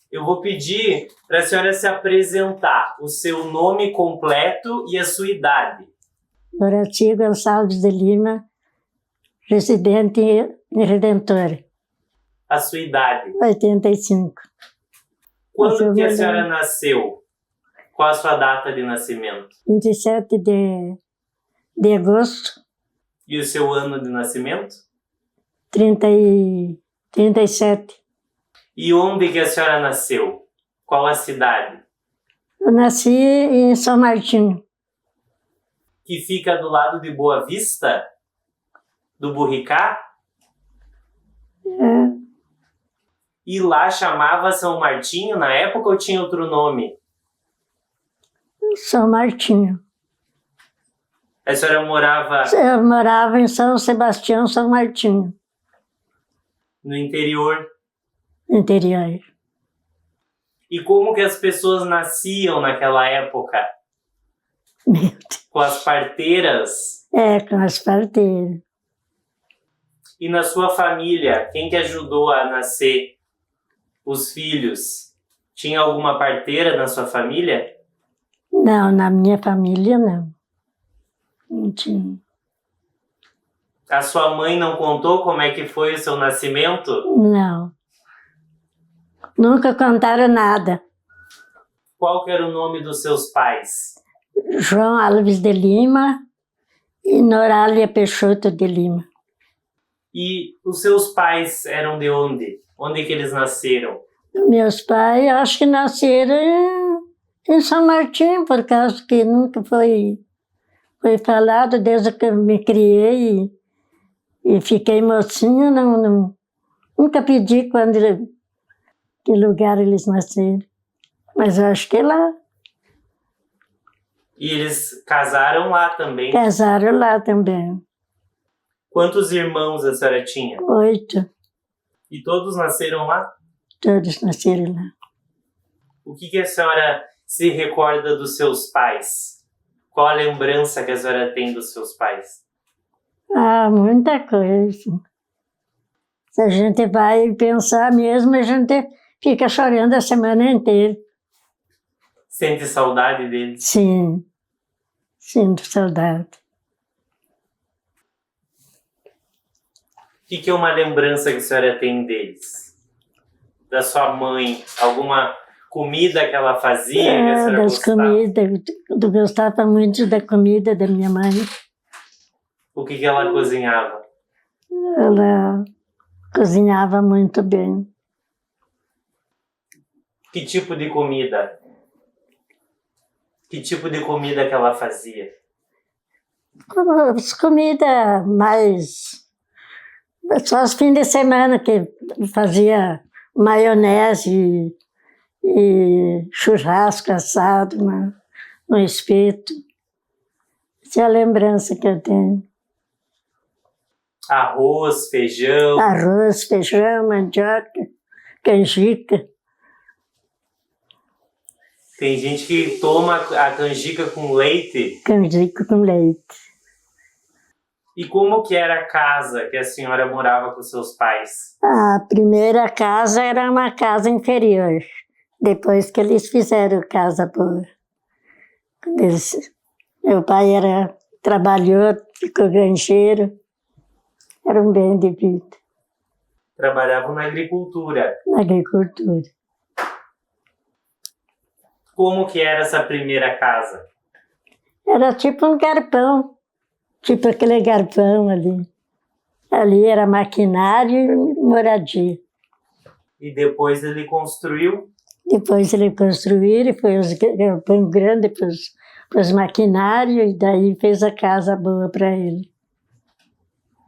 Eu vou pedir para a senhora se apresentar, o seu nome completo e a sua idade. Doroti Gonçalves de Lima, residente em Redentor. A sua idade? 85. Quando que a senhora nasceu? Qual a sua data de nascimento? 27 de agosto. E o seu ano de nascimento? 37. E onde que a senhora nasceu? Qual a cidade? Eu nasci em São Martinho. Que fica do lado de Boa Vista? Do Burricá? É. E lá chamava São Martinho na época ou tinha outro nome? São Martinho. A senhora morava... Eu morava em São Sebastião, São Martinho. No interior? Interior. E como que as pessoas nasciam naquela época? Meu Deus. Com as parteiras? É, com as parteiras. E na sua família, quem que ajudou a nascer os filhos? Tinha alguma parteira na sua família? Não, na minha família não. Não tinha. A sua mãe não contou como é que foi o seu nascimento? Não. Nunca contaram nada. Qual que era o nome dos seus pais? João Alves de Lima e Norália Peixoto de Lima. E os seus pais eram de onde? Onde que eles nasceram? Meus pais, acho que nasceram em São Martinho, por causa que nunca foi falado desde que eu me criei e fiquei mocinha, nunca pedi que lugar eles nasceram. Mas eu acho que lá. E eles casaram lá também? Casaram lá também. Quantos irmãos a senhora tinha? 8. E todos nasceram lá? Todos nasceram lá. O que a senhora se recorda dos seus pais? Qual a lembrança que a senhora tem dos seus pais? Ah, muita coisa. Se a gente vai pensar mesmo, a gente fica chorando a semana inteira. Sente saudade deles? Sim, sinto saudade. O que é uma lembrança que a senhora tem deles? Da sua mãe? Alguma comida que ela fazia? Que a senhora das gostava? comidas. Eu gostava muito da comida da minha mãe. O que ela cozinhava? Ela cozinhava muito bem. Que tipo de comida? Que tipo de comida que ela fazia? As comidas mais... Só os fins de semana que fazia maionese e churrasco assado no espeto. Essa é a lembrança que eu tenho. Arroz, feijão? Arroz, feijão, mandioca, canjica. Tem gente que toma a canjica com leite. Canjica com leite. E como que era a casa que a senhora morava com seus pais? A primeira casa era uma casa inferior. Depois que eles fizeram casa boa. Meu pai trabalhou, ficou granjeiro. Era um bem de vida. Trabalhavam na agricultura. Na agricultura. Como que era essa primeira casa? Era tipo um galpão. Tipo aquele galpão ali. Ali era maquinário e moradia. E depois ele construiu? Depois ele construiu e foi os galpão grande para os maquinários e daí fez a casa boa para ele.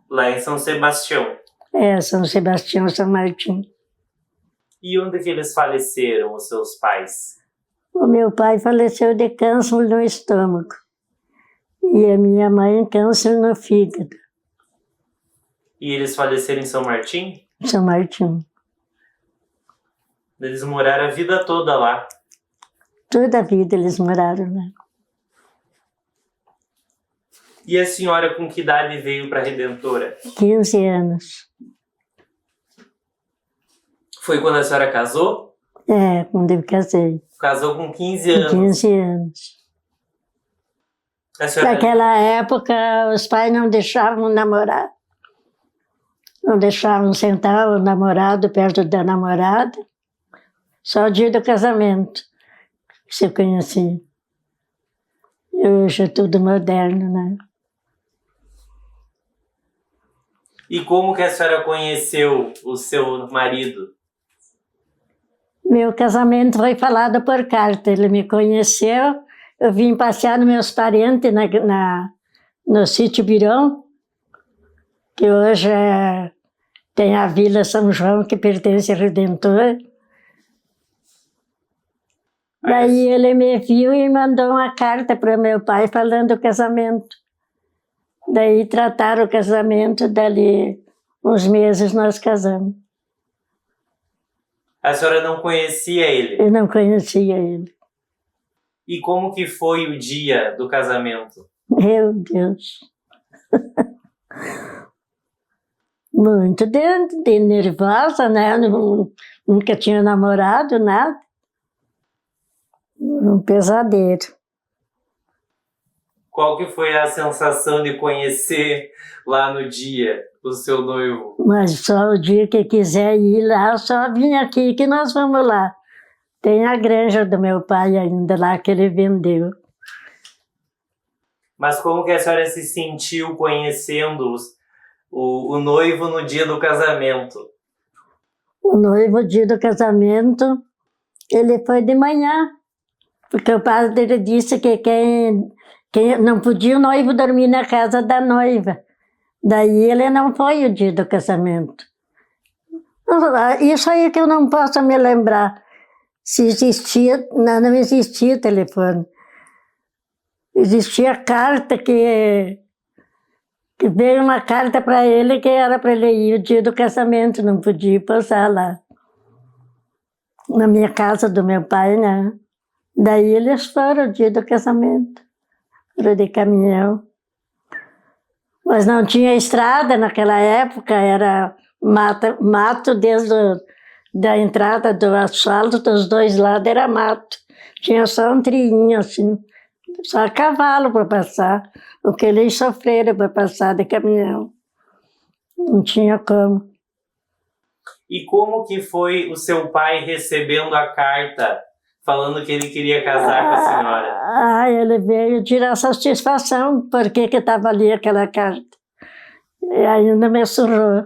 Lá em São Sebastião? É, São Sebastião, São Martinho. E onde que eles faleceram, os seus pais? O meu pai faleceu de câncer no estômago e a minha mãe câncer no fígado, E eles faleceram em São Martim? em São Martinho. Eles moraram a vida toda lá. Toda a vida eles moraram lá. E a senhora com que idade veio para a Redentora? 15 anos. Foi quando a senhora casou? É, quando eu casei. Casou com 15 anos. 15 anos. A senhora... Naquela época, os pais não deixavam namorar. Não deixavam sentar o namorado perto da namorada. Só o dia do casamento que se conhecia. E hoje é tudo moderno, né? E como que a senhora conheceu o seu marido? Meu casamento foi falado por carta. Ele me conheceu. Eu vim passear nos meus parentes no sítio Birão, que hoje tem a Vila São João, que pertence ao Redentor. Daí ele me viu e mandou uma carta para meu pai falando do casamento. Daí trataram o casamento, dali uns meses nós casamos. A senhora não conhecia ele? Eu não conhecia ele. E como que foi o dia do casamento? Meu Deus. Muito de nervosa, né? Nunca tinha namorado, nada. Um pesadelo. Qual que foi a sensação de conhecer lá no dia o seu noivo? Mas só o dia que quiser ir lá, só vim aqui que nós vamos lá. Tem a granja do meu pai ainda lá que ele vendeu. Mas como que a senhora se sentiu conhecendo o noivo no dia do casamento? O noivo, dia do casamento, ele foi de manhã. Porque o padre dele disse que quem não podia o noivo dormir na casa da noiva. Daí ele não foi o dia do casamento. Isso aí que eu não posso me lembrar. Se existia, não existia telefone. Existia carta que veio uma carta para ele que era para ele ir o dia do casamento, não podia passar lá. Na minha casa do meu pai, né? Daí eles foram o dia do casamento. Foram de caminhão. Mas não tinha estrada naquela época, era mato desde da entrada do asfalto, dos dois lados era mato. Tinha só um trilhinho assim, só cavalo para passar. O que eles sofreram para passar de caminhão. Não tinha como. E como que foi o seu pai recebendo a carta falando que ele queria casar com a senhora? Ele veio tirar satisfação porque que estava ali aquela carta. E ainda me surrou.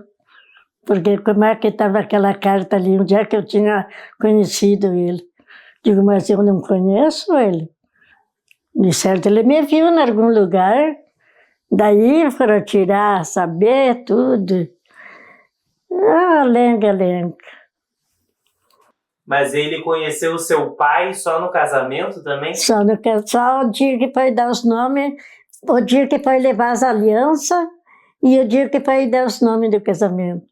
Porque como é que estava aquela carta ali, onde é que eu tinha conhecido ele? Digo, mas eu não conheço ele. De certo, ele me viu em algum lugar. Daí foram tirar, saber tudo. Lenga. Mas ele conheceu o seu pai só no casamento também? Só o dia que foi dar os nomes, o dia que foi levar as alianças e o dia que foi dar os nomes do casamento.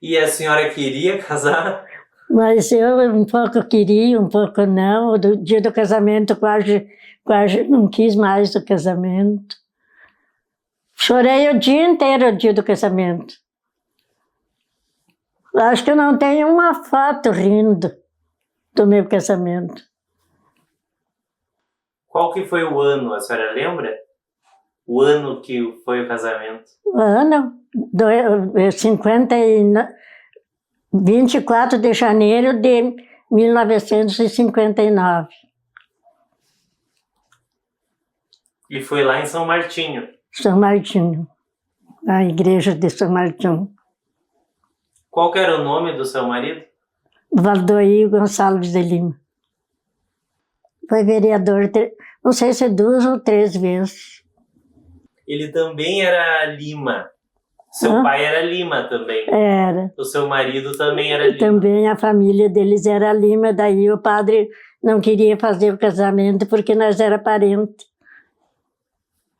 E a senhora queria casar? Mas eu um pouco queria, um pouco não. O dia do casamento quase não quis mais o casamento. Chorei o dia inteiro o dia do casamento. Acho que eu não tenho uma foto rindo do meu casamento. Qual que foi o ano, a senhora lembra? O ano que foi o casamento? O ano? 24 de janeiro de 1959. E foi lá em São Martinho? São Martinho, a igreja de São Martinho. Qual que era o nome do seu marido? Valdoir Gonçalves de Lima. Foi vereador, não sei se 2 ou 3 vezes. Ele também era Lima. Seu pai era Lima também. Era. O seu marido também era Lima. Também a família deles era Lima, daí o padre não queria fazer o casamento porque nós era parente.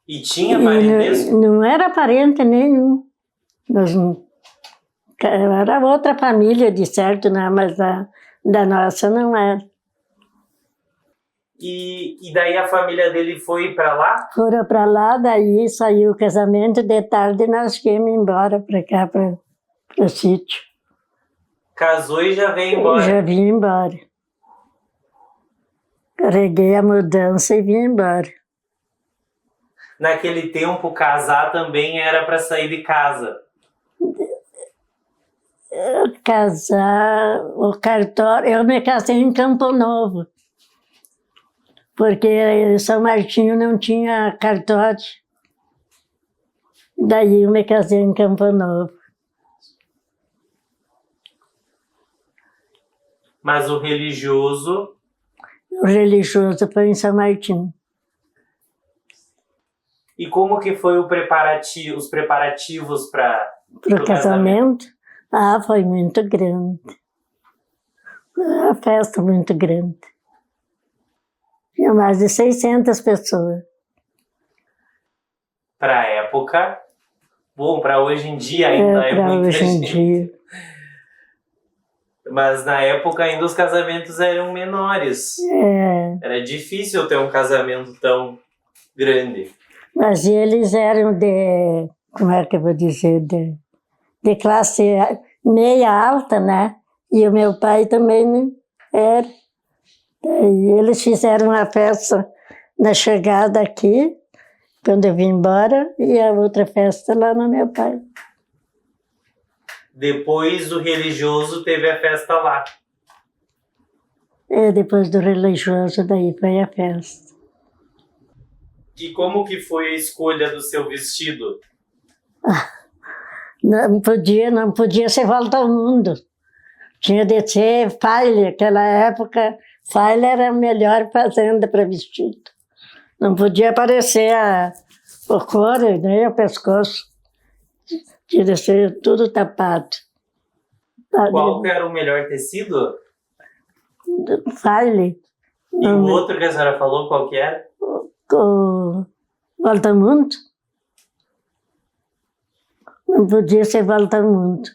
E tinha parentesco? Não era parente nenhum. Era outra família, de certo, né? Mas da nossa não era. E daí a família dele foi para lá? Foram para lá, daí saiu o casamento, de tarde nós viemos embora para cá, para o sítio. Casou e já veio embora? Já vim embora. Carreguei a mudança e vim embora. Naquele tempo, casar também era para sair de casa. O cartório, eu me casei em Campo Novo, porque São Martinho não tinha cartório. Daí eu me casei em Campo Novo. Mas o religioso? O religioso foi em São Martinho. E como que foi os preparativos para o casamento? Ah, foi muito grande. Uma festa muito grande. Tinha mais de 600 pessoas. Para a época, bom, para hoje em dia ainda é muita hoje em gente. Dia. Mas na época ainda os casamentos eram menores. Era difícil ter um casamento tão grande. Mas eles eram como é que eu vou dizer, de classe meia alta, né? E o meu pai também era. E eles fizeram uma festa na chegada aqui, quando eu vim embora, e a outra festa lá no meu pai. Depois do religioso teve a festa lá. Depois do religioso daí foi a festa. E como que foi a escolha do seu vestido? Não podia ser volta ao mundo. Tinha de ser Faile, naquela época, Faile era a melhor fazenda para vestido. Não podia aparecer o couro, nem o pescoço. Tinha de ser tudo tapado. Qual que era o melhor tecido? Faile. E o outro que a senhora falou, qual que era? O Volta ao Mundo. Não podia ser Volta ao Mundo.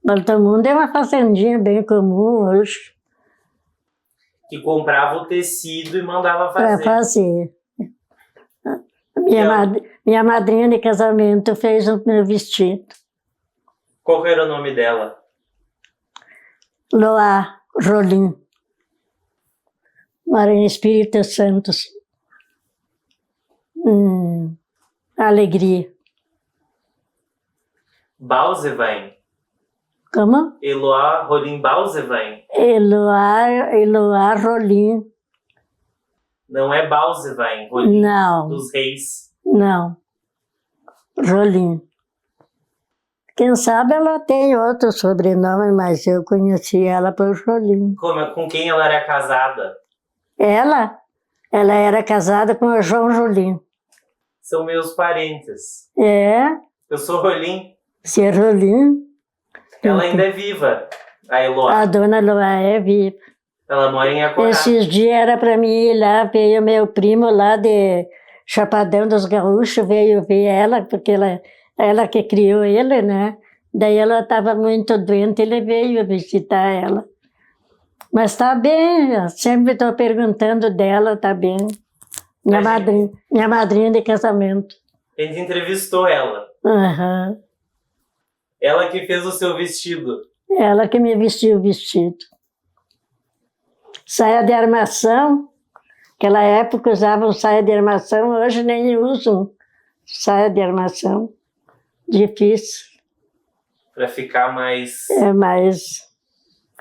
Volta ao Mundo é uma fazendinha bem comum hoje. Que comprava o tecido e mandava fazer. Para fazer. Minha madrinha de casamento fez o meu vestido. Qual era o nome dela? Loá Rolim. Mora em Espírito Santo. Alegria. Balsevain. Como? Eloá Rolim Balsevain. Eloá Rolim. Não é Balsevain, Rolim. Não. Dos reis. Não. Rolim. Quem sabe ela tem outro sobrenome, mas eu conheci ela por Rolim. Com quem ela era casada? Ela era casada com o João Rolim. São meus parentes. Eu sou Rolim. Você é Rolim? Ela ainda é viva, a Eloá. A dona Eloá é viva. Ela mora em Acorá. Esses dias era para mim ir lá, veio meu primo lá de Chapadão dos Gaúchos, veio ver ela, porque ela que criou ele, né? Daí ela estava muito doente, ele veio visitar ela. Mas está bem, eu sempre estou perguntando dela, está bem. Minha madrinha de casamento. A gente entrevistou ela. Uhum. Ela que fez o seu vestido. Ela que me vestiu o vestido. Saia de armação. Naquela época usavam saia de armação, hoje nem usam saia de armação. Difícil. Para ficar mais... mais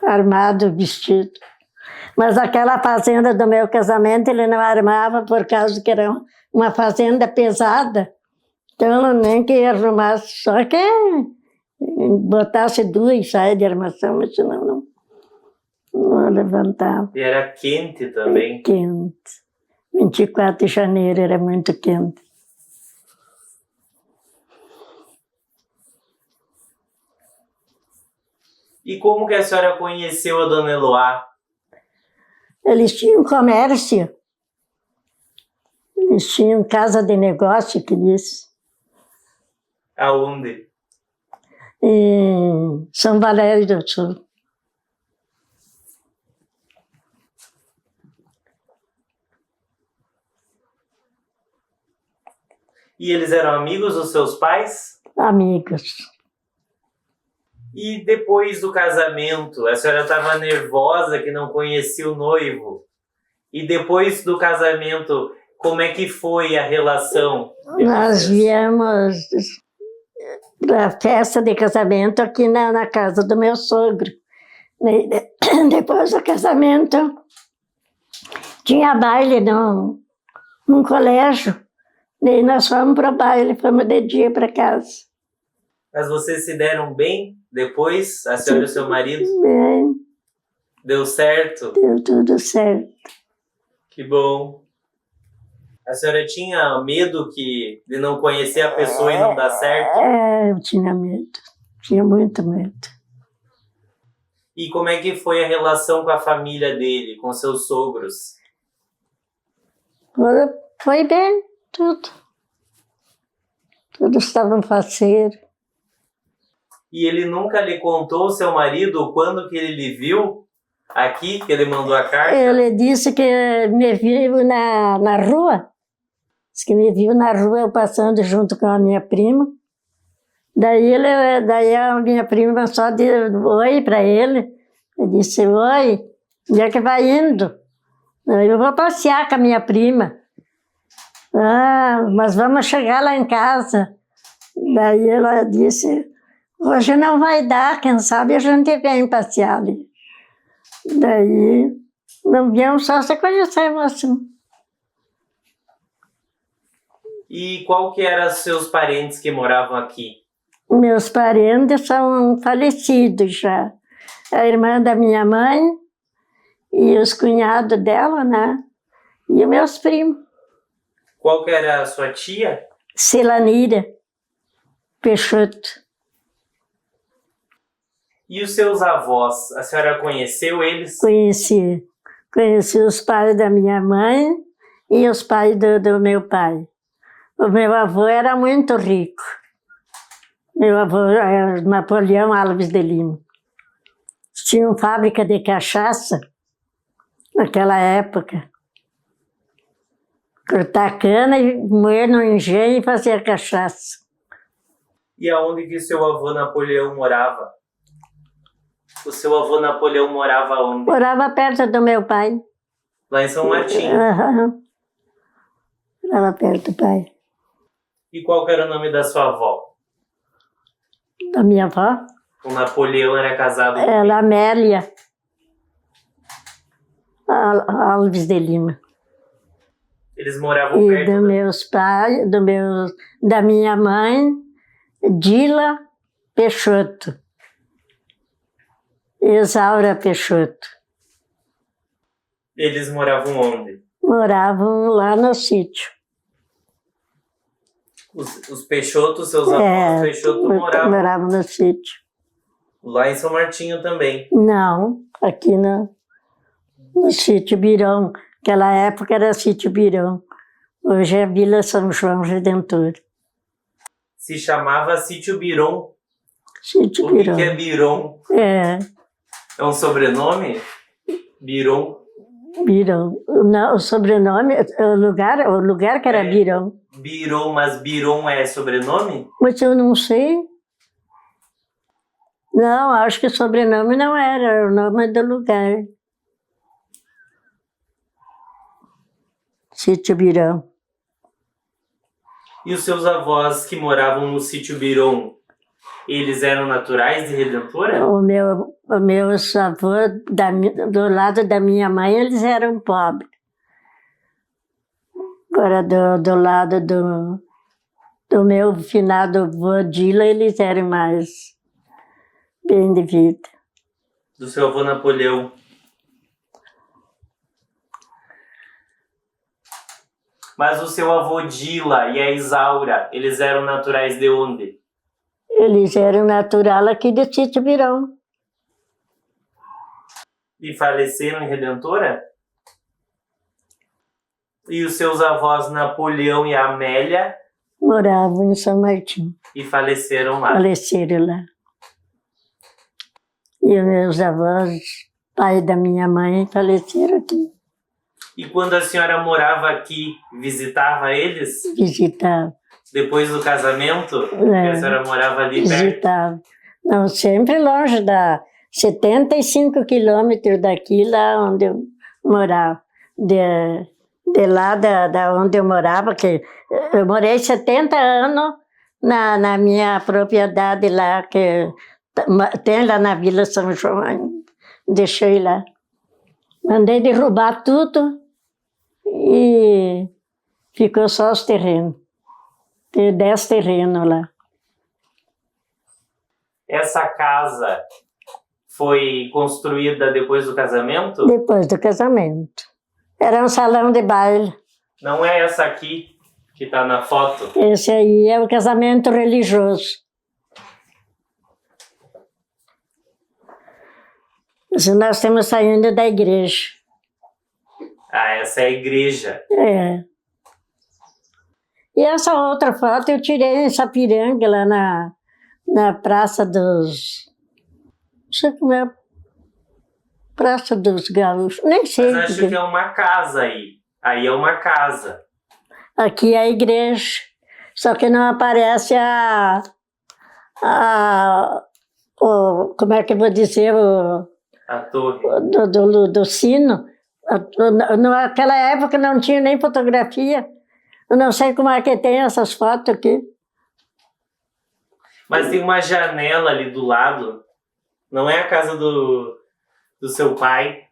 armado o vestido. Mas aquela fazenda do meu casamento ele não armava por causa que era uma fazenda pesada. Então nem que arrumasse, só que botasse 2 saias de armação, mas senão não levantava. E era quente também? Quente. 24 de janeiro era muito quente. E como que a senhora conheceu a Dona Eloá? Eles tinham comércio. Eles tinham casa de negócio, que diz, Aonde? em São Valério do Sul. E eles eram amigos dos seus pais? Amigos. E depois do casamento, a senhora estava nervosa que não conhecia o noivo. E depois do casamento, como é que foi a relação de Nós vocês? viemos da festa de casamento aqui na casa do meu sogro. Depois do casamento, tinha baile num colégio. Daí nós fomos para o baile, fomos de dia para casa. Mas vocês se deram bem depois, a senhora e o seu marido? Bem, Deu certo? deu tudo certo. Que bom. A senhora tinha medo de não conhecer a pessoa e não dar certo? Eu tinha medo, tinha muito medo. E como é que foi a relação com a família dele, com seus sogros? Foi bem, tudo. Todos estavam faceiros. E ele nunca lhe contou, seu marido, quando que ele lhe viu aqui, que ele mandou a carta? Ele disse que me viu na rua. Disse que me viu na rua, eu passando junto com a minha prima. Daí a minha prima só deu oi para ele. Eu disse, oi, onde é que vai indo? Eu vou passear com a minha prima. Ah, mas vamos chegar lá em casa. Daí ela disse, hoje não vai dar, quem sabe a gente vem passear ali. Daí não viemos, só se conhecemos assim. E qual que eram os seus parentes que moravam aqui? Meus parentes são falecidos já. A irmã da minha mãe e os cunhados dela, né? E os meus primos. Qual que era a sua tia? Celanira Peixoto. E os seus avós? A senhora conheceu eles? Conheci os pais da minha mãe e os pais do meu pai. O meu avô era muito rico. Meu avô era Napoleão Alves de Lima. Tinha uma fábrica de cachaça naquela época. Cortar cana e moer no engenho e fazer cachaça. E aonde que seu avô Napoleão morava? O seu avô Napoleão morava onde? Morava perto do meu pai. Lá em São Martinho. Aham. Morava perto do pai. E qual que era o nome da sua avó? Da minha avó? O Napoleão era casado com Ela, Amélia Alves de Lima. Eles moravam E perto dos meus pais, da minha mãe, Dila Peixoto. Isaura Peixoto. Eles moravam onde? Moravam lá no sítio. Os Peixotos, seus avós Peixoto moravam no sítio. lá em São Martinho também. Não, aqui no sítio Birão. Naquela época era sítio Birão. Hoje é Vila São João Redentor. Se chamava Sítio Biron. Sítio O que Birão. que é Biron? É, É um sobrenome? Biron. Birão. Não, o sobrenome, o lugar que era É. Birão. Biron, mas Biron é sobrenome? Mas eu não sei. Não, acho que o sobrenome não era o nome do lugar. Sítio Birão. E os seus avós que moravam no Sítio Biron, eles eram naturais de Redentora? Meus avós, do lado da minha mãe, eles eram pobres. Agora, do lado do meu finado avô Dila, eles eram mais bem de vida. Do seu avô Napoleão. Mas o seu avô Dila e a Isaura, eles eram naturais de onde? Eles eram natural aqui de Sítio Birão. e faleceram em Redentora? E os seus avós Napoleão e Amélia Moravam em São Martinho, e faleceram lá. faleceram lá. E os meus avós, pai da minha mãe, faleceram aqui, E quando a senhora morava aqui, visitava eles? visitavam. Depois do casamento? Que a senhora morava ali perto? Visitava. Não, sempre longe, 75 quilômetros daqui, lá onde eu morava. De lá da onde eu morava, que eu morei 70 anos na minha propriedade lá, que tem lá na Vila São João. Deixei lá. Mandei derrubar tudo e ficou só os terrenos. Tem 10 terrenos lá. Essa casa foi construída depois do casamento? Depois do casamento. Era um salão de baile. Não é essa aqui que está na foto? Esse aí é o casamento religioso. Esse nós estamos saindo da igreja. Ah, essa é a igreja. É. E essa outra foto eu tirei em Sapiranga, lá na Praça dos... Não sei como é. Praça dos Gaúchos. Nem sei. Mas acho que é uma casa aí. Aí é uma casa. Aqui é a igreja. Só que não aparece como é que eu vou dizer? A torre. Do sino. Naquela época não tinha nem fotografia. Eu não sei como é que tem essas fotos aqui. Mas tem uma janela ali do lado. Não é a casa do seu pai?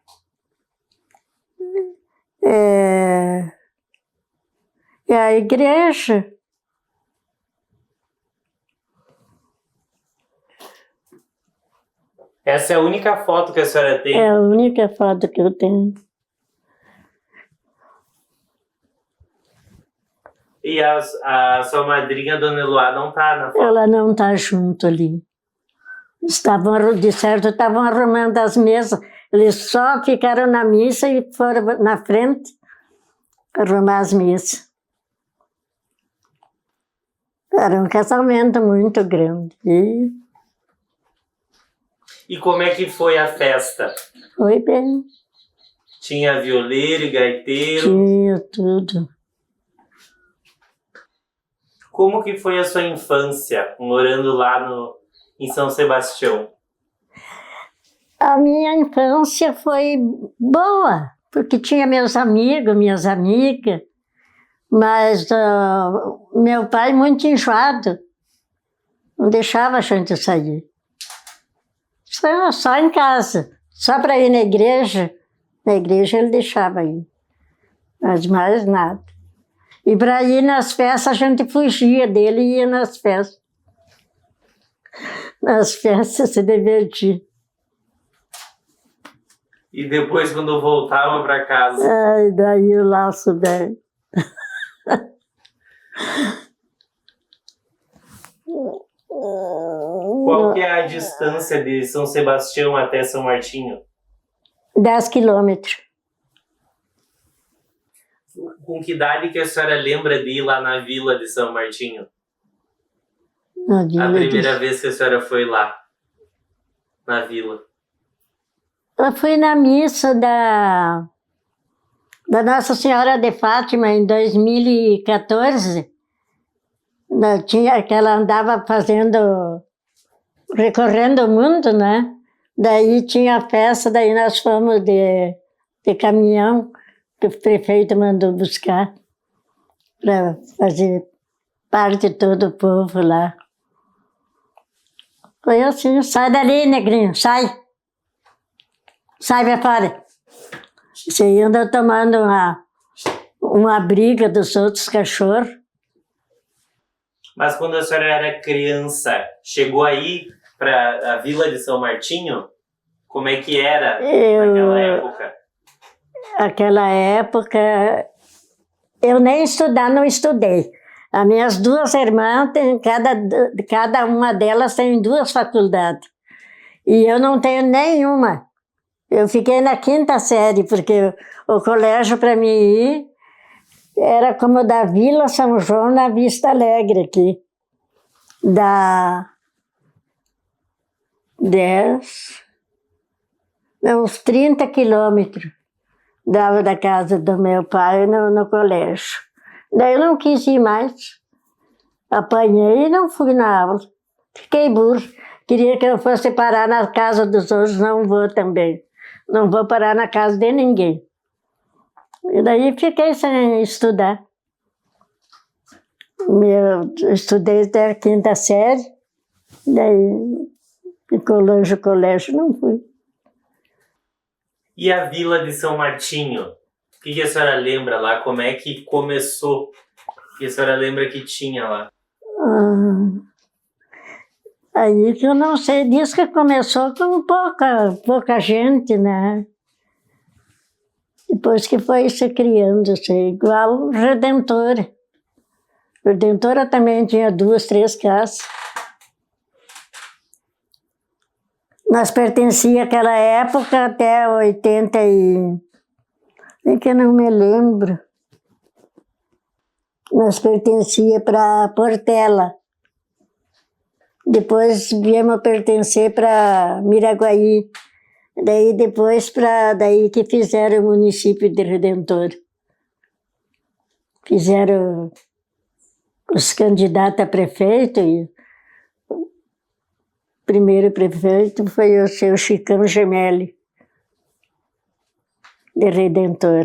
É a igreja. Essa é a única foto que a senhora tem? É a única foto que eu tenho. E a sua madrinha, Dona Eloá, não tá na foto? Ela não está junto ali. De certo, estavam arrumando as mesas. Eles só ficaram na missa e foram na frente arrumar as mesas. Era um casamento muito grande. E como é que foi a festa? Foi bem. Tinha violeiro e gaiteiro? Tinha tudo. Como que foi a sua infância, morando lá em São Sebastião? A minha infância foi boa, porque tinha meus amigos, minhas amigas, mas meu pai muito enjoado, não deixava a gente sair. Só em casa, só para ir na igreja ele deixava ir, mas mais nada. E para ir nas festas a gente fugia dele e ia nas festas. Nas festas se divertia. E depois, quando voltava para casa? Ai, daí o laço bem. Qual que é a distância de São Sebastião até São Martinho? 10 quilômetros. Com que idade que a senhora lembra de ir lá na vila de São Martinho? Na vila A primeira vez que a senhora foi lá, na vila. Eu fui na missa da Nossa Senhora de Fátima em 2014. Tinha que ela andava recorrendo o mundo, né? Daí tinha a festa, daí nós fomos de caminhão, que o prefeito mandou buscar para fazer parte de todo o povo lá. Foi assim, sai dali, negrinho, sai! Sai pra fora! Você anda tomando uma briga dos outros cachorros. Mas quando a senhora era criança, chegou aí para a vila de São Martinho? Como é que era naquela época? Aquela época, eu nem não estudei. As minhas duas irmãs, cada uma delas tem 2 faculdades. E eu não tenho nenhuma. Eu fiquei na 5ª série, porque o colégio para mim ir era como da Vila São João na Vista Alegre aqui. Da uns 30 quilômetros dava da casa do meu pai no colégio. Daí eu não quis ir mais. Apanhei e não fui na aula. Fiquei burro. Queria que eu fosse parar na casa dos outros, não vou também. Não vou parar na casa de ninguém. E daí fiquei sem estudar. Eu estudei até a 5ª série, daí colégio não fui. E a Vila de São Martinho? O que a senhora lembra lá? Como é que começou? O que a senhora lembra que tinha lá? Aí que eu não sei, diz que começou com pouca gente, né? Depois que foi se criando, assim, igual Redentora. Redentora também tinha 2, 3 casas. Nós pertencíamos àquela época até 80 e... É que eu não me lembro. Nós pertencíamos para Portela. Depois viemos pertencer para Miraguaí. Daí depois daí que fizeram o município de Redentor. Fizeram os candidatos a prefeito e o primeiro prefeito foi o seu Chicão Gemelli, de Redentor.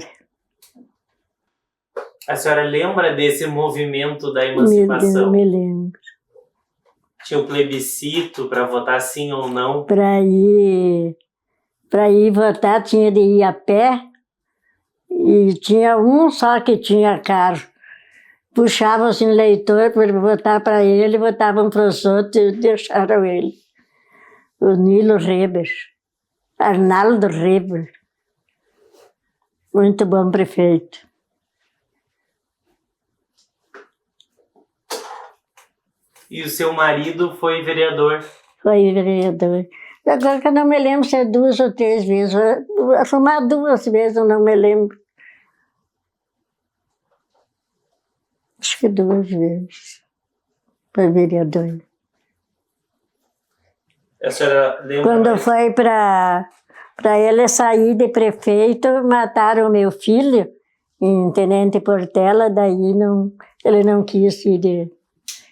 A senhora lembra desse movimento da emancipação? Me lembro. Tinha o plebiscito para votar sim ou não? Para ir votar tinha de ir a pé e tinha um só que tinha carro. Puxavam os eleitores para votar para ele, votavam para os outros e deixaram ele. O Nilo Reber, Arnaldo Reber. Muito bom prefeito. E o seu marido foi vereador? Foi vereador. Agora que eu não me lembro se é 2 ou 3 vezes. Arrumar 2 vezes, eu não me lembro. Acho que 2 vezes. Foi vereador. A senhora lembra? Quando foi para ele sair de prefeito, mataram o meu filho em Tenente Portela, daí ele não quis ir de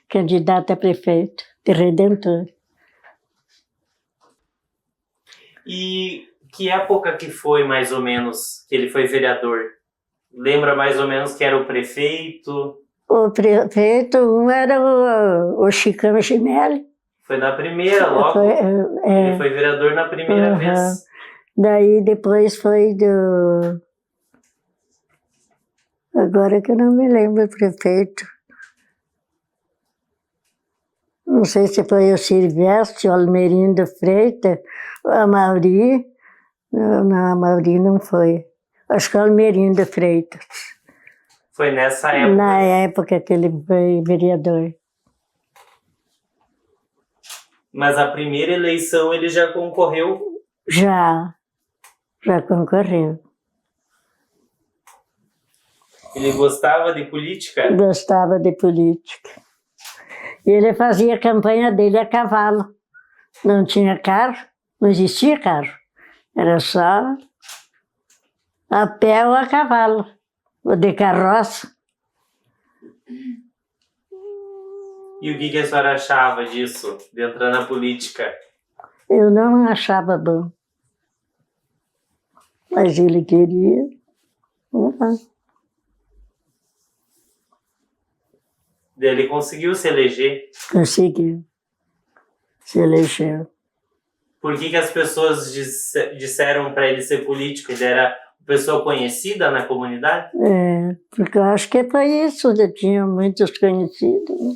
candidato a prefeito, de Redentor. E que época que foi, mais ou menos, que ele foi vereador? Lembra mais ou menos que era o prefeito? O prefeito, um era o Chicão Gemelli. Foi na primeira, logo? Ele foi vereador na primeira vez. Daí depois foi do... Agora que eu não me lembro o prefeito. Não sei se foi o Silvestre, o Almerindo Freitas, a Mauri. Não, a Mauri não foi. Acho que o Almerindo Freitas. Foi nessa época? Na época que ele foi vereador. Mas a primeira eleição ele já concorreu? Já concorreu. Ele gostava de política? Gostava de política. E ele fazia a campanha dele a cavalo. Não tinha carro, não existia carro. Era só a pé ou a cavalo, ou de carroça. E o que a senhora achava disso, de entrar na política? Eu não achava bom. Mas ele queria. Ele conseguiu se eleger. Conseguiu. Se elegeu. Por que as pessoas disseram para ele ser político? Ele era uma pessoa conhecida na comunidade? É, porque eu acho que foi isso, eu tinha muitos conhecidos. Né?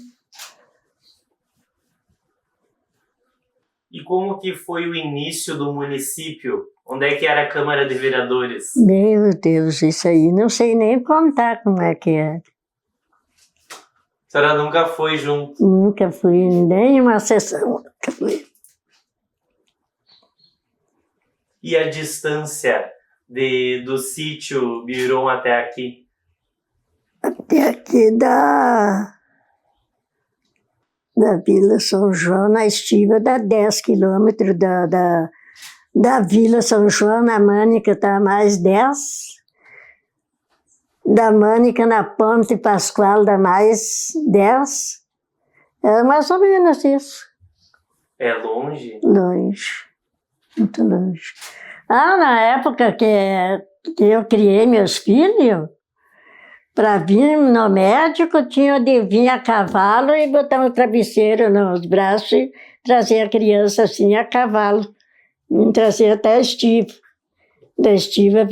E como que foi o início do município? Onde é que era a Câmara de Vereadores? Meu Deus, isso aí não sei nem contar como é que é. A senhora nunca foi junto? Nunca fui em nenhuma sessão, nunca fui. E a distância do sítio Biron até aqui? Até aqui da Vila São João, na Estiva, dá 10 quilômetros da Vila São João, na Mânica, está mais 10. Da Mânica, na Ponte Pascoal, dá mais 10. É mais ou menos isso. É longe? Longe, muito longe. Na época que eu criei meus filhos, para vir no médico, tinha de vir a cavalo e botar um travesseiro nos braços e trazer a criança assim a cavalo. Me trazia até a Estiva. Da Estiva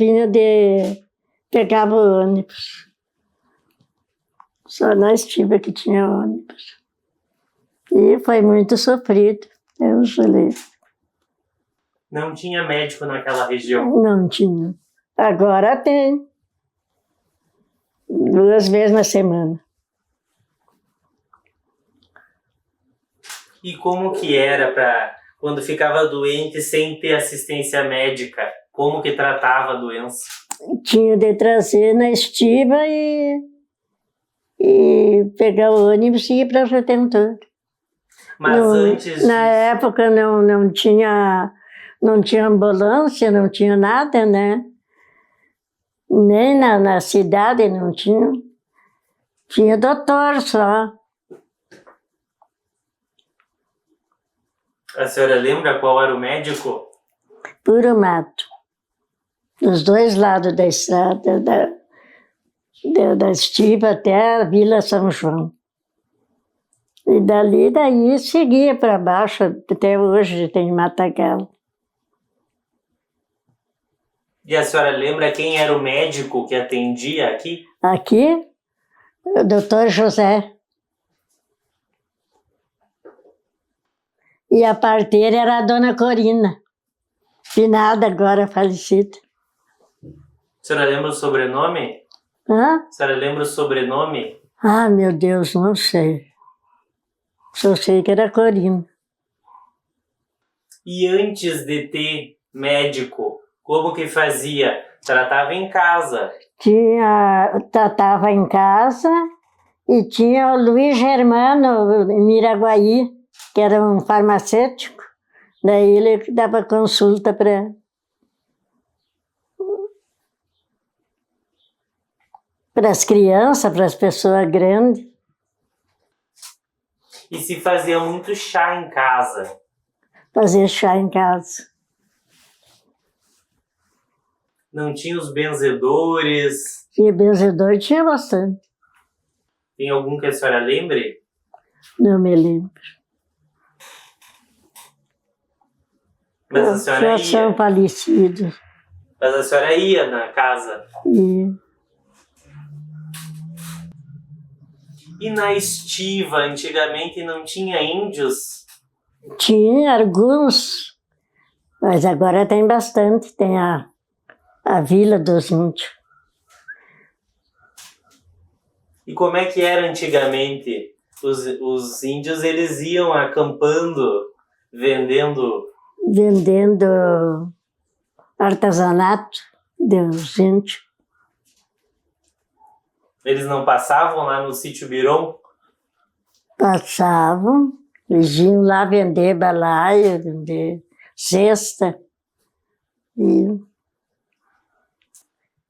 pegava o ônibus. Só na Estiva que tinha ônibus. E foi muito sofrido. Eu falei. Não tinha médico naquela região? Não tinha. Agora tem. 2 vezes na semana. E como que era para quando ficava doente sem ter assistência médica? Como que tratava a doença? Tinha de trazer na Estiva e pegar o ônibus e ir para o Redentor. Mas antes na época não tinha ambulância, não tinha nada, né? Nem na cidade não tinha. Tinha doutor só. A senhora lembra qual era o médico? Puro mato. Dos 2 lados da estrada, da Estiva até a Vila São João. E daí seguia para baixo, até hoje tem Matagal. E a senhora lembra quem era o médico que atendia aqui? Aqui, o doutor José. E a parteira era a dona Corina, finada agora, falecida. A senhora lembra o sobrenome? Hã? A senhora lembra o sobrenome? Meu Deus, não sei. Só sei que era Corina. E antes de ter médico, como que fazia? Tratava em casa? Tratava em casa e tinha o Luiz Germano em Miraguaí, que era um farmacêutico. Daí ele dava consulta para as crianças, para as pessoas grandes. E se fazia muito chá em casa? Fazia chá em casa. Não tinha os benzedores? Tinha benzedor, tinha bastante. Tem algum que a senhora lembre? Não me lembro. Mas a senhora já são falecidos. Mas a senhora ia na casa? E na Estiva, antigamente não tinha índios? Tinha alguns, mas agora tem bastante. Tem a Vila dos Índios. E como é que era antigamente? Os índios, eles iam acampando, vendendo artesanato dos índios. Eles não passavam lá no sítio Biron? Passavam, eles iam lá vender balaia, vender cesta. E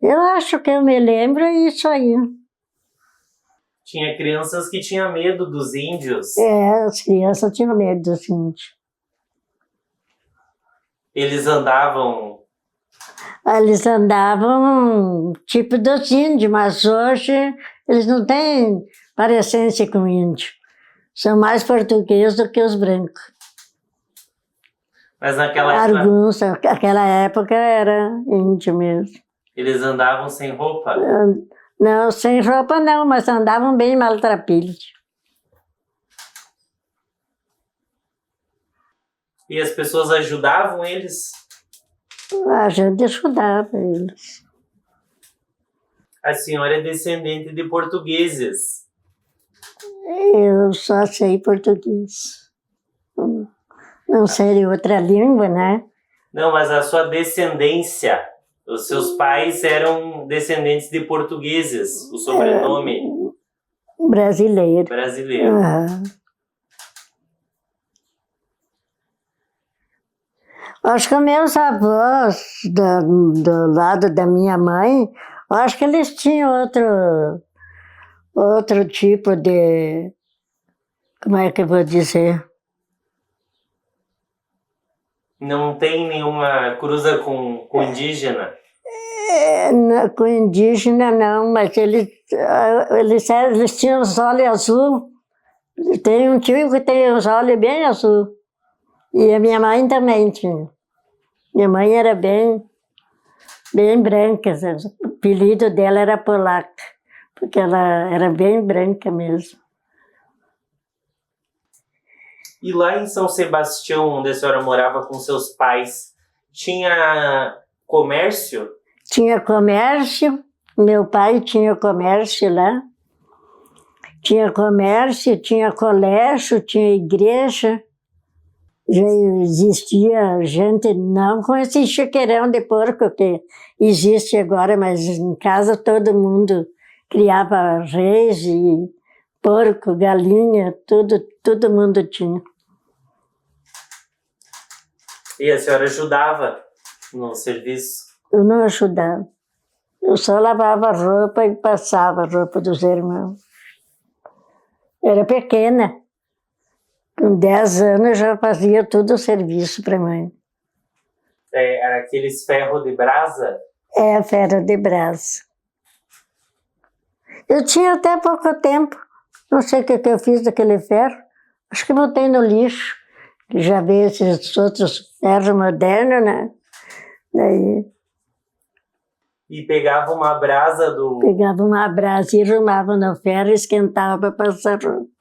eu acho que eu me lembro isso aí. Tinha crianças que tinham medo dos índios. As crianças tinham medo dos índios. Eles andavam tipo dos índios, mas hoje eles não têm parecência com índio. São mais portugueses do que os brancos. Mas naquela aquela época era índio mesmo. Eles andavam sem roupa? Não, sem roupa não, mas andavam bem maltrapilhos. E as pessoas ajudavam eles? A gente ajudava eles. A senhora é descendente de portugueses. Eu só sei português. Não sei outra língua, né? Não, mas a sua descendência, os seus pais eram descendentes de portugueses, o sobrenome Brasileiro. brasileiro. Aham. Acho que meus avós, do lado da minha mãe, acho que eles tinham outro tipo de... Como é que eu vou dizer? Não tem nenhuma cruza com indígena? Com indígena não, mas eles tinham os olhos azul. Tem um tio que tem os olhos bem azul. E a minha mãe também tinha. Minha mãe era bem branca. O apelido dela era polaca, porque ela era bem branca mesmo. E lá em São Sebastião, onde a senhora morava com seus pais, tinha comércio? Tinha comércio, meu pai tinha comércio lá. Tinha comércio, tinha colégio, tinha igreja. Já existia gente, não com esse chiqueirão de porco que existe agora, mas em casa todo mundo criava reis e porco, galinha, todo mundo tinha. E a senhora ajudava no serviço? Eu não ajudava. Eu só lavava roupa e passava a roupa dos irmãos. Era pequena. Com 10 anos já fazia todo o serviço para a mãe. Era aqueles ferros de brasa? É, ferro de brasa. Eu tinha até pouco tempo. Não sei o que eu fiz daquele ferro. Acho que botei no lixo. Já veio esses outros ferros modernos, né? Daí... E pegava uma brasa do... Pegava uma brasa e arrumava no ferro e esquentava para passar roupa.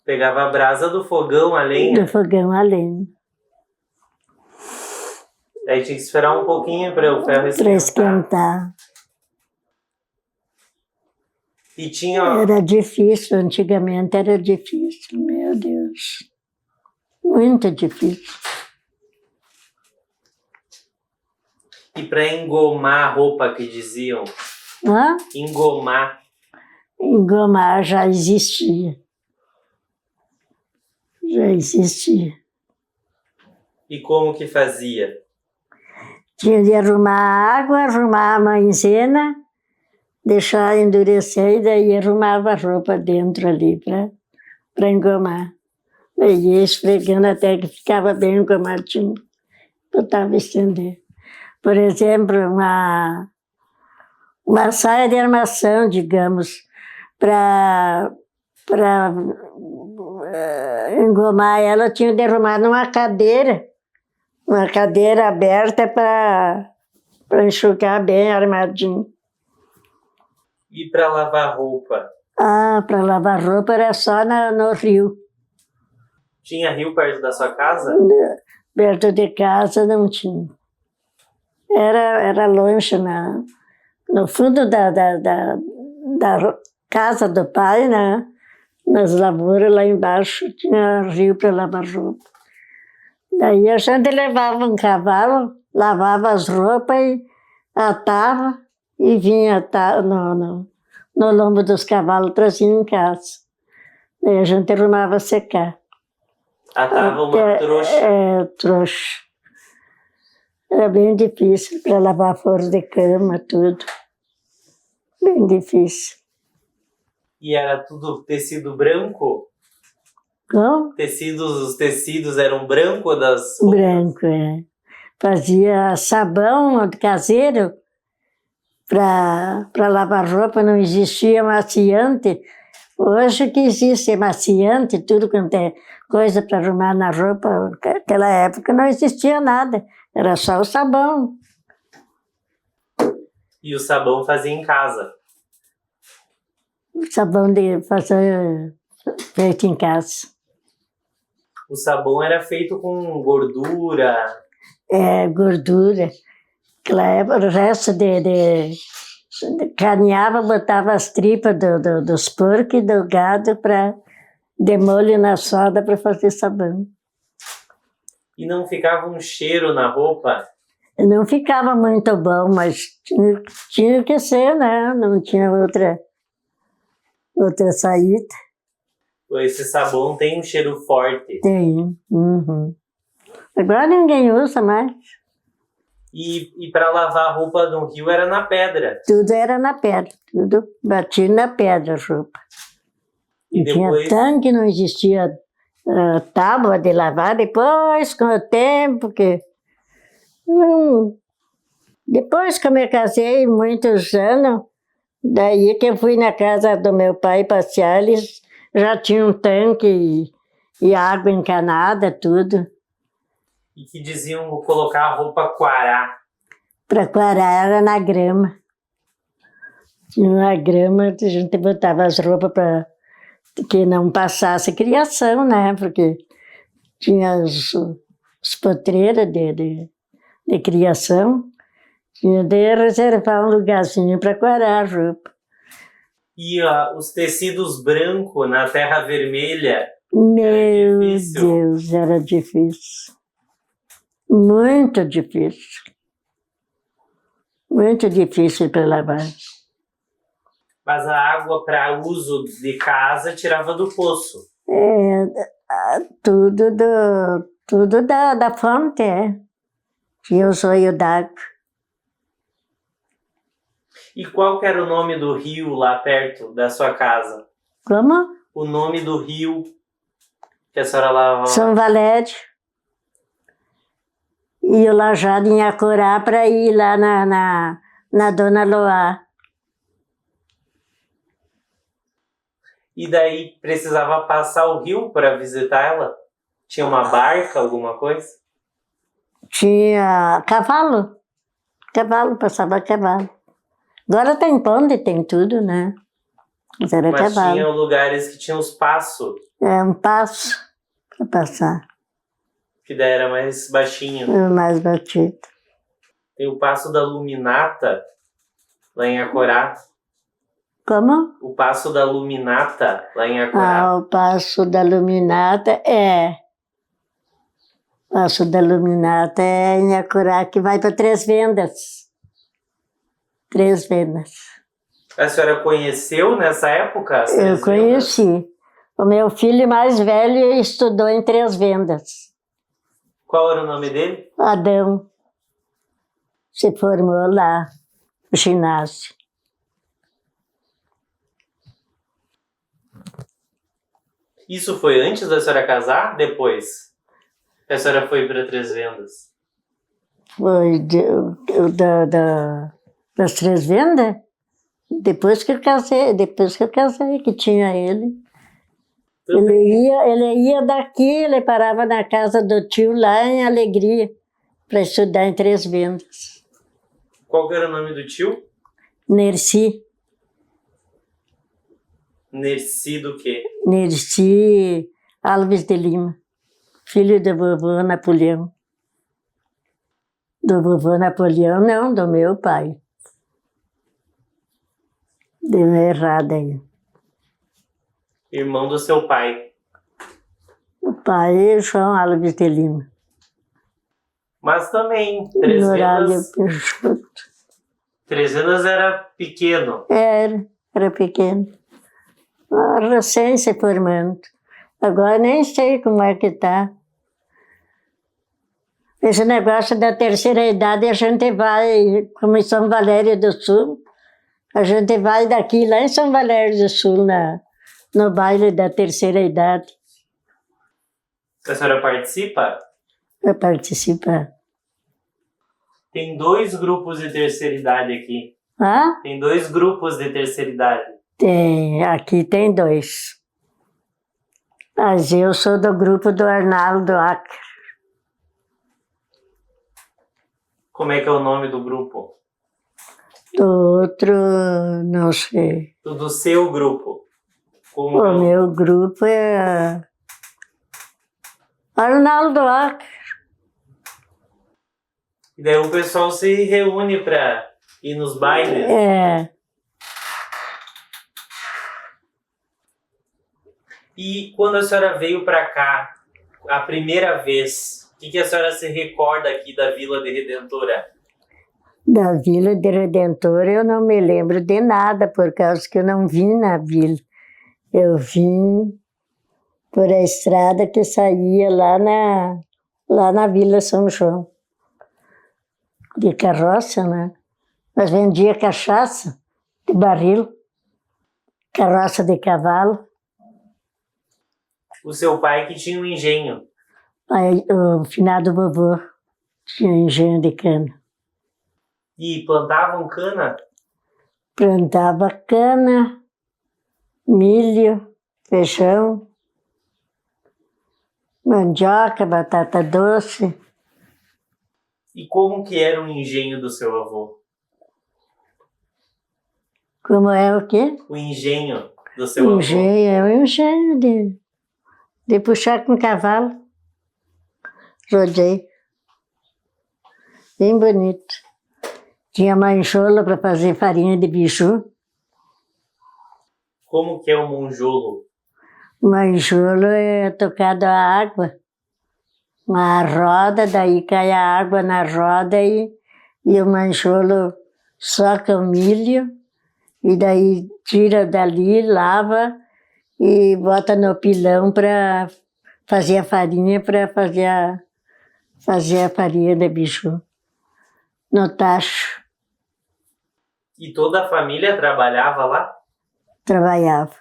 Pegava a brasa do fogão, a lenha? Do fogão a lenha. Aí tinha que esperar um pouquinho para o ferro esquentar. Para esquentar. E tinha... Era difícil, antigamente era difícil, meu Deus. Muito difícil. E para engomar a roupa que diziam? Hã? Engomar. Engomar já existia. Já existia. E como que fazia? Tinha de arrumar a água, arrumar a maisena, deixar endurecer e daí arrumava a roupa dentro ali para engomar. Daí ia esfregando até que ficava bem engomadinho. Botava estender. Por exemplo, uma saia de armação, digamos, para engomar ela, tinha de arrumar numa cadeira. Uma cadeira aberta para enxugar bem armadinho. E para lavar roupa? Ah, para lavar roupa era só no rio. Tinha rio perto da sua casa? Perto de casa não tinha. Era longe, no fundo da casa do pai, né? Nas lavouras lá embaixo tinha rio para lavar roupa. Daí a gente levava um cavalo, lavava as roupas e atava e vinha no lombo dos cavalos, trazia em casa. Daí a gente arrumava secar. Atava uma trouxa? Trouxa. Era bem difícil para lavar forro de cama, tudo. Bem difícil. E era tudo tecido branco? Como? Os tecidos eram branco das roupas? Branco, é. Fazia sabão caseiro para lavar roupa, não existia maciante. Hoje que existe maciante, tudo quanto é coisa para arrumar na roupa, naquela época não existia nada, era só o sabão. E o sabão fazia em casa? O sabão de fazer feito em casa. O sabão era feito com gordura? É, gordura. Naquela época, o resto de carneava, botava as tripas dos porcos e do gado de molho na soda para fazer sabão. E não ficava um cheiro na roupa? Não ficava muito bom, mas tinha que ser, né? Não tinha outra saída. Esse sabão tem um cheiro forte. Tem. Uhum. Agora ninguém usa mais. E para lavar a roupa no rio era na pedra. Tudo era na pedra, tudo batia na pedra a roupa. E depois... Tinha tanque, não existia tábua de lavar. Depois, com o tempo que... Depois que eu me casei, muitos anos, daí que eu fui na casa do meu pai passear, eles já tinham tanque e água encanada, tudo. E que diziam colocar a roupa quarar. Para quarar era na grama. Tinha uma grama, a gente botava as roupas para que não passasse criação, né? Porque tinha as potreiras de criação. Tinha de reservar um lugarzinho para quarar a roupa. E os tecidos brancos na terra vermelha? Meu Deus, era difícil. Muito difícil. Muito difícil para lavar. Mas a água para uso de casa tirava do poço? Tudo da fonte, é. Tinha o zóio d'água. E qual que era o nome do rio lá perto da sua casa? Como? O nome do rio que a senhora lavava? São Valério. E o Lajado em Acorá para ir lá na Dona Loá. E daí precisava passar o rio para visitar ela? Tinha uma barca, alguma coisa? Tinha cavalo. Cavalo, passava a cavalo. Agora tem ponte, tem tudo, né? Mas era cavalo. Tinha lugares que tinham os passos. Um passo para passar. Que daí era mais baixinho. Mais batido. Tem o Passo da Luminata, lá em Acorá. Como? O Passo da Luminata, lá em Acorá. O Passo da Luminata Passo da Luminata é em Acorá, que vai para Três Vendas. Três Vendas. A senhora conheceu nessa época? Eu conheci. O meu filho mais velho estudou em Três Vendas. Qual era o nome dele? Adão. Se formou lá, no ginásio. Isso foi antes da senhora casar? Depois? A senhora foi para Três Vendas? Foi das Três Vendas? Depois que eu casei, que tinha ele. Ele ia daqui, ele parava na casa do tio lá em Alegria, para estudar em Três Vendas. Qual que era o nome do tio? Nerci. Nerci do quê? Nerci Alves de Lima, filho do vovô Napoleão. Do vovô Napoleão, não, do meu pai. Deu errado aí. Irmão do seu pai. O pai é João Alves de Lima. Mas também, Três Vendas... Três Vendas era pequeno. Era pequeno. Recém se formando. Agora nem sei como é que tá. Esse negócio da terceira idade, a gente vai, como em São Valério do Sul, a gente vai daqui lá em São Valério do Sul, no baile da terceira idade. A senhora participa? Eu participo. Tem 2 grupos de terceira idade aqui. Ah? Tem 2 grupos de terceira idade. Tem, aqui tem 2. Mas eu sou do grupo do Arnaldo Acker. Como é que é o nome do grupo? Do outro, não sei. Do seu grupo? Como o meu grupo é Arnaldo Acker. E daí o pessoal se reúne para ir nos bailes? E quando a senhora veio para cá, a primeira vez, que a senhora se recorda aqui da Vila de Redentora? Da Vila de Redentora eu não me lembro de nada, por causa que eu não vim na vila. Eu vim por a estrada que saía lá na Vila São João. De carroça, né? Mas vendia cachaça de barril, carroça de cavalo. O seu pai que tinha um engenho. Aí, o finado vovô tinha engenho de cana. E plantavam cana? Plantava cana, milho, feijão, mandioca, batata doce. E como que era o engenho do seu avô? Como é o quê? O engenho do seu avô. Engenho, é um engenho de puxar com cavalo. Rodeio. Bem bonito. Tinha manjolo para fazer farinha de biju. Como que é o monjolo? Manjolo é tocado a água. Uma roda, daí cai a água na roda e o manjolo soca o milho. E daí tira dali, lava e bota no pilão para fazer a farinha, para fazer a farinha de biju. No tacho. E toda a família trabalhava lá? Trabalhava.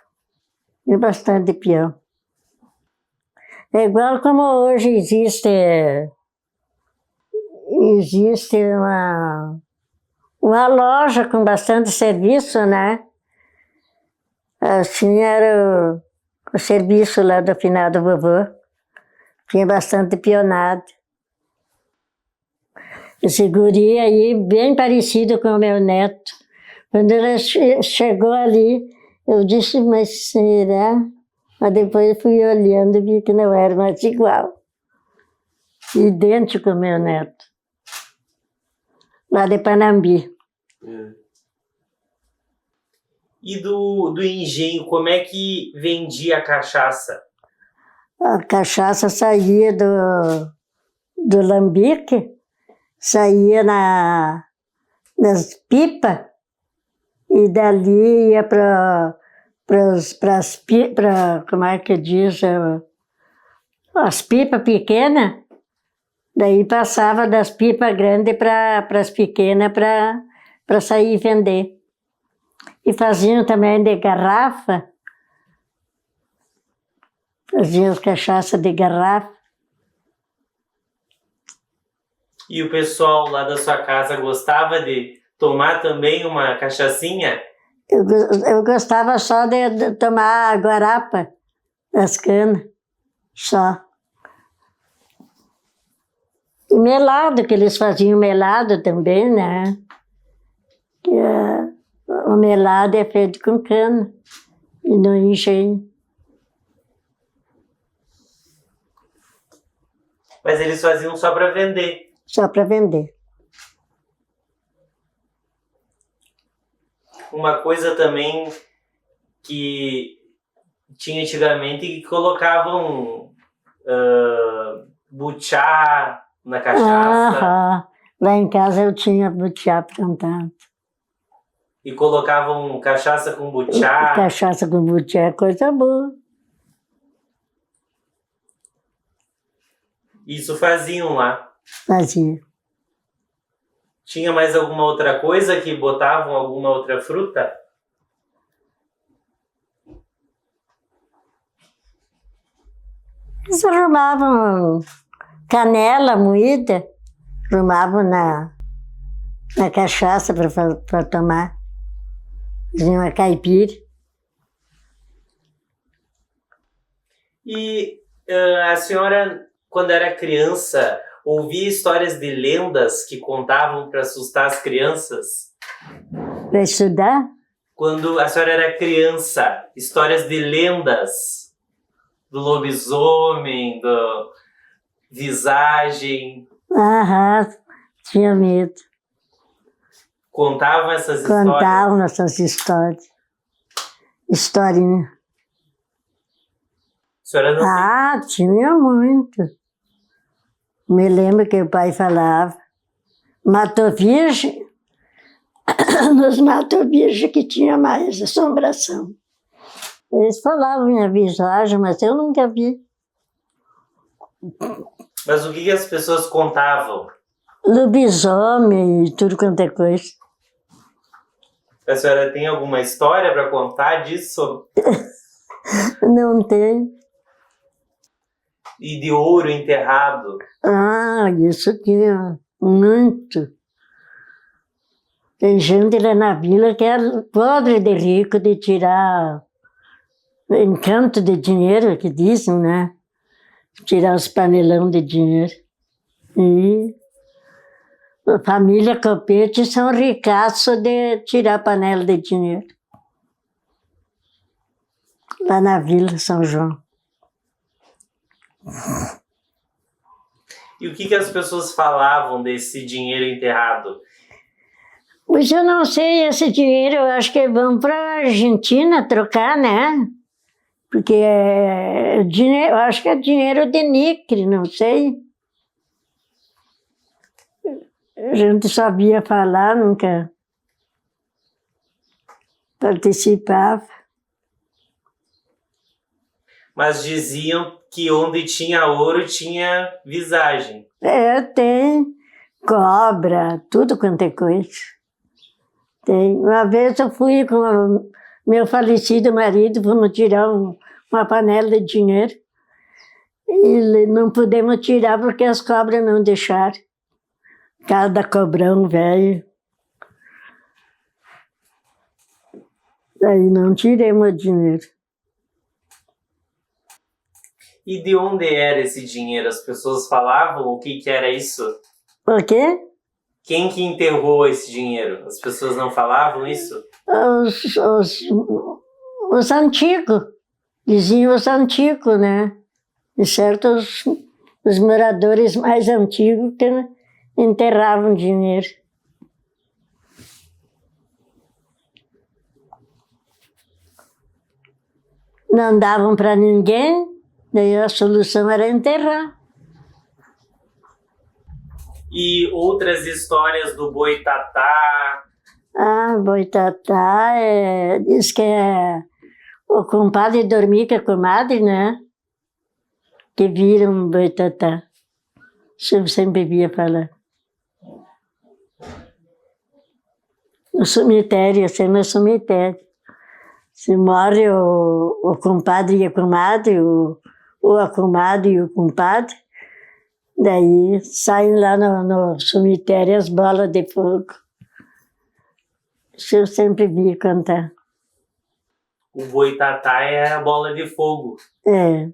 E bastante peão. É igual como hoje existe uma loja com bastante serviço, né? Assim era o serviço lá do finado vovô. Tinha bastante peonado. Esse guri aí, bem parecido com o meu neto. Quando ele chegou ali, eu disse, mas será? Mas depois eu fui olhando e vi que não era mais igual. Idêntico ao meu neto. Lá de Panambi. E do engenho, como é que vendia a cachaça? A cachaça saía do lambique, saía nas pipas, e dali ia para como é que diz, as pipas pequenas, daí passava das pipas grandes para as pequenas para sair e vender. E faziam também de garrafa, faziam cachaça de garrafa. E o pessoal lá da sua casa gostava de tomar também uma cachaçinha? Eu gostava só de tomar a guarapa das canas, só. E melado, que eles faziam melado também, né? O melado é feito com cana e no engenho. Mas eles faziam só para vender? Só para vender. Uma coisa também que tinha antigamente que colocavam butiá na cachaça. Lá em casa eu tinha butiá plantado. E colocavam cachaça com butiá. Cachaça com butiá é coisa boa. Isso faziam lá. Fazia. Tinha mais alguma outra coisa que botavam alguma outra fruta? Eles arrumavam canela moída, arrumavam na cachaça para tomar. Faziam uma caipira. E a senhora, quando era criança, ouvia histórias de lendas que contavam para assustar as crianças? Para estudar? Quando a senhora era criança, histórias de lendas do lobisomem, do visagem. Tinha medo. Contavam essas histórias? Contavam essas histórias. Historinha. A senhora não tinha muito. Me lembro que o pai falava, matou virgem, nos matou virgem que tinha mais assombração. Eles falavam em visagem, mas eu nunca vi. Mas o que as pessoas contavam? Lobisomem e tudo quanto é coisa. A senhora tem alguma história para contar disso? Não tem. E de ouro enterrado? Ah, isso tinha muito. Tem gente lá na vila que era pobre de rico de tirar encanto de dinheiro, que dizem, né? Tirar os panelão de dinheiro. E a família Copete são ricaços de tirar panela de dinheiro. Lá na Vila São João. E o que as pessoas falavam desse dinheiro enterrado? Pois eu não sei, esse dinheiro eu acho que vão para a Argentina trocar, né? Porque dinheiro, eu acho que é dinheiro de níquel, não sei. A gente sabia falar, nunca participava. Mas diziam que onde tinha ouro tinha visagem. Tem cobra, tudo quanto é coisa. Tem. Uma vez eu fui com meu falecido marido, fomos tirar uma panela de dinheiro. E não pudemos tirar porque as cobras não deixaram. Cada cobrão velho. Daí não tiremos o dinheiro. E de onde era esse dinheiro? As pessoas falavam o que era isso? O quê? Quem que enterrou esse dinheiro? As pessoas não falavam isso? Os antigos. Diziam os antigos, né? De certo, os moradores mais antigos que enterravam dinheiro. Não davam para ninguém, daí a solução era enterrar. E outras histórias do Boitatá? Ah, Boitatá, diz que o compadre dormia com a comadre, né? Que viram Boitatá. Eu sempre via falar. No cemitério, assim, no cemitério. Se morre o compadre e a comadre, ou a comadre e o compadre, daí saem lá no cemitério as bolas de fogo. Isso eu sempre vi cantar. O Boitatá é a bola de fogo. É.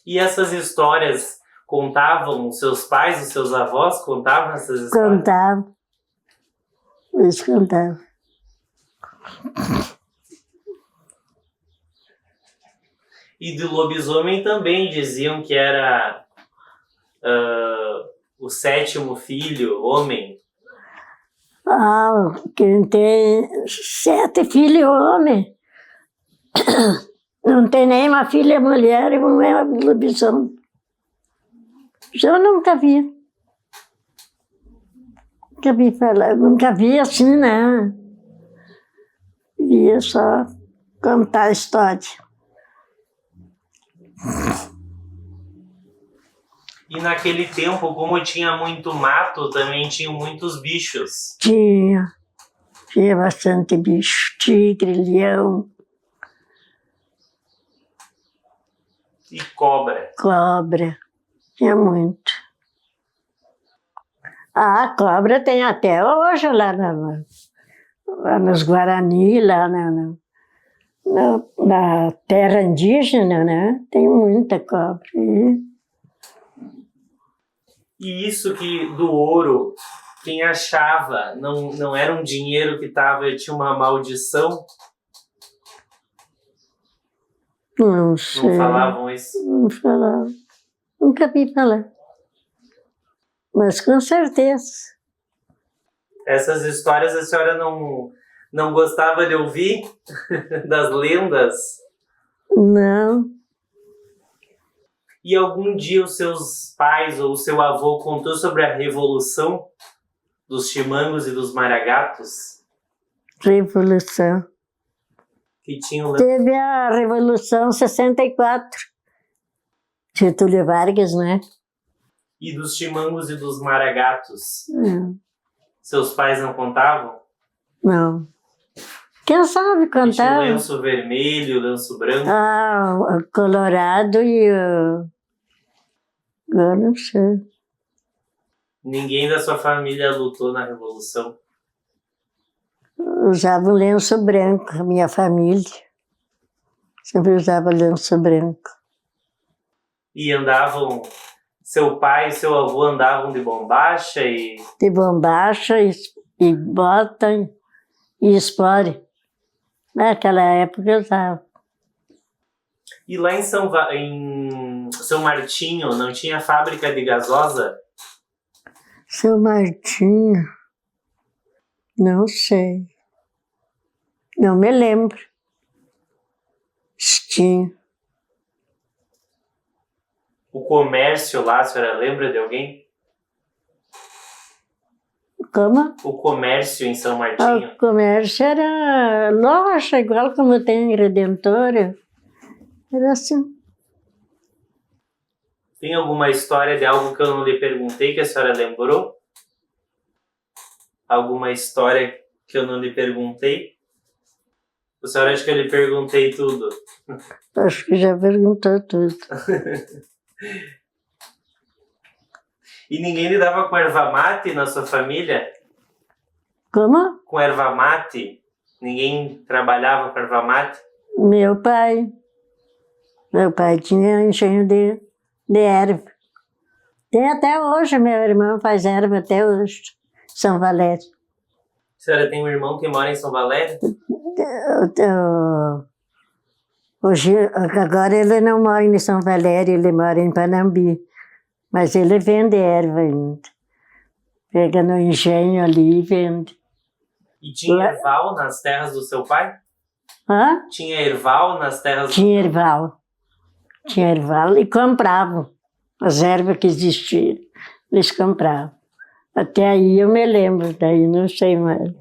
E essas histórias contavam os seus pais, os seus avós contavam essas histórias? Contavam. Eles contavam. E do lobisomem também diziam que era o sétimo filho, homem. Ah, quem tem 7 filhos homem. Não tem nem uma filha mulher e um é lobisomem. Eu nunca vi. Nunca vi falar, nunca vi assim, né? Via só contar a história. E naquele tempo, como tinha muito mato, também tinham muitos bichos. Tinha bastante bicho, tigre, leão, E cobra. cobra, tinha muito. A cobra tem até hoje lá nos Guarani, lá na terra indígena, né? Tem muita cobra. E isso que do ouro, quem achava, não era um dinheiro que tinha uma maldição? Não sei. Não falavam isso? Não falavam. Nunca vi falar. Mas com certeza. Essas histórias a senhora não gostava de ouvir? Das lendas? Não. E algum dia os seus pais ou o seu avô contou sobre a revolução dos Chimangos e dos Maragatos? Revolução. Que tinham... Teve a Revolução 64. Getúlio Vargas, né? E dos Chimangos e dos Maragatos? Não. Seus pais não contavam? Não. Quem sabe Que tinha o contar? lenço vermelho, o lenço branco? Ah, o Colorado e o... Eu não sei. Ninguém da sua família lutou na Revolução? Usava um lenço branco, a minha família. Sempre usava lenço branco. E andavam... Seu pai e seu avô andavam de bombacha e... De bombacha e bota e espore. Naquela época eu usava. E lá em São Martinho não tinha fábrica de gasosa? Seu Martinho, não sei. Não me lembro. Tinha. O comércio lá, a senhora lembra de alguém? Como? O comércio em São Martinho? O comércio era loja, igual como tem em Redentora. Era assim. Tem alguma história de algo que eu não lhe perguntei que a senhora lembrou? Alguma história que eu não lhe perguntei? A senhora acha que eu lhe perguntei tudo? Acho que já perguntou tudo. E ninguém lidava com erva mate na sua família? Como? Com erva mate? Ninguém trabalhava com erva mate? Meu pai. Meu pai tinha engenho de erva. Tem até hoje, meu irmão faz erva até hoje. São Valério. A senhora tem um irmão que mora em São Valério? Hoje, agora ele não mora em São Valério, ele mora em Panambi. Mas ele vende erva ainda. Pega no engenho ali e vende. E tinha erval nas terras do seu pai? Hã? Tinha erval nas terras Tinha erval. Tinha erval e compravam. As ervas que existiam, eles compravam. Até aí eu me lembro, daí não sei mais.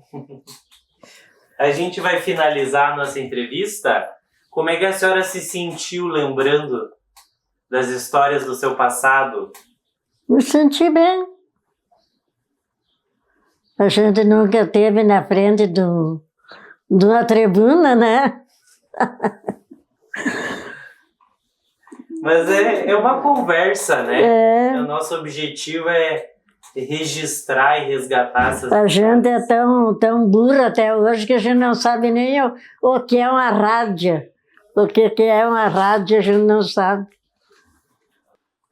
A gente vai finalizar a nossa entrevista. Como é que a senhora se sentiu lembrando das histórias do seu passado? Me senti bem. A gente nunca esteve na frente de uma tribuna, né? Mas é uma conversa, né? É. O nosso objetivo é registrar e resgatar essas... A gente é tão burra até hoje que a gente não sabe nem o que é uma rádio. O que é uma rádio a gente não sabe.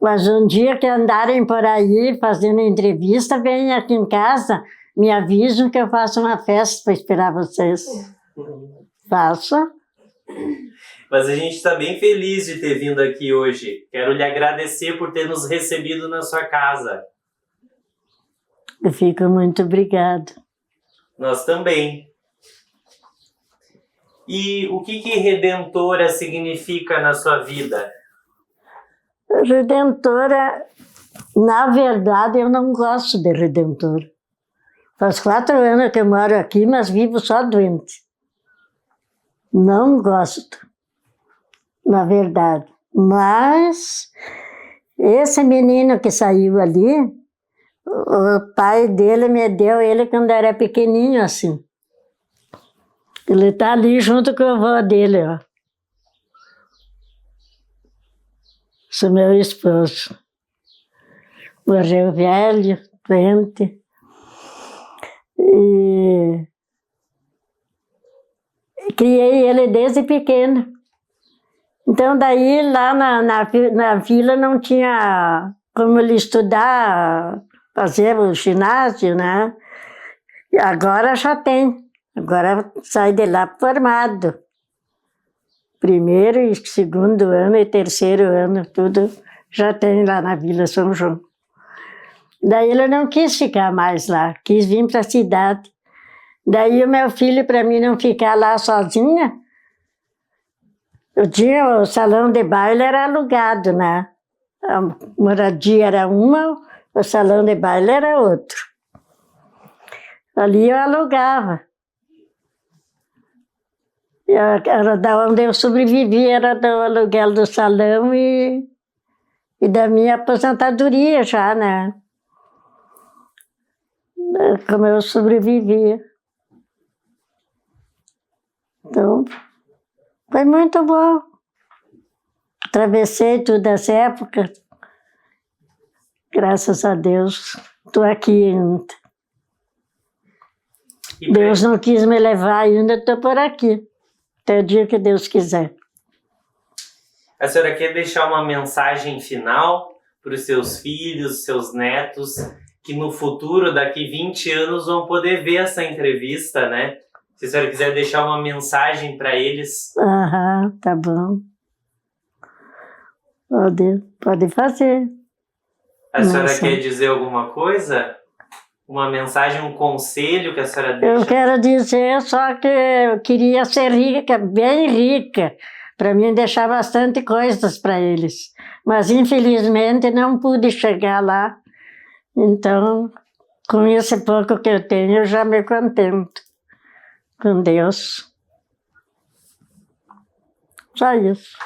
Mas um dia que andarem por aí fazendo entrevista, venham aqui em casa, me avisam que eu faço uma festa para esperar vocês. Faça. Mas a gente está bem feliz de ter vindo aqui hoje. Quero lhe agradecer por ter nos recebido na sua casa. Eu fico muito obrigada. Nós também. E o que Redentora significa na sua vida? Redentora, na verdade, eu não gosto de Redentora. Faz 4 anos que eu moro aqui, mas vivo só doente. Não gosto, na verdade. Mas esse menino que saiu ali, o pai dele me deu ele quando era pequenininho assim. Ele está ali junto com o avô dele, ó. Esse meu esposo. Morreu velho, doente. E criei ele desde pequeno. Então daí lá na vila não tinha como ele estudar, fazer o ginásio, né? E agora já tem. Agora sai de lá formado. 1º e 2º ano e 3º ano, tudo já tem lá na Vila São João. Daí ele não quis ficar mais lá, quis vir para a cidade. Daí o meu filho, para mim não ficar lá sozinha, o salão de baile era alugado, né? A moradia era uma, o salão de baile era outro. Ali eu alugava. Era da onde eu sobrevivi, era do aluguel do salão e da minha aposentadoria já, né? Como eu sobrevivia. Então, foi muito bom. Atravessei todas as épocas. Graças a Deus, estou aqui ainda. Deus não quis me levar ainda, estou por aqui. Até o dia que Deus quiser. A senhora quer deixar uma mensagem final para os seus filhos, seus netos, que no futuro, daqui 20 anos, vão poder ver essa entrevista, né? Se a senhora quiser deixar uma mensagem para eles. Aham, tá bom. Pode fazer. A senhora quer dizer alguma coisa? Uma mensagem, um conselho que a senhora deixa? Eu quero dizer só que eu queria ser rica, bem rica, para mim deixar bastante coisas para eles. Mas, infelizmente, não pude chegar lá. Então, com esse pouco que eu tenho, eu já me contento com Deus. Só isso.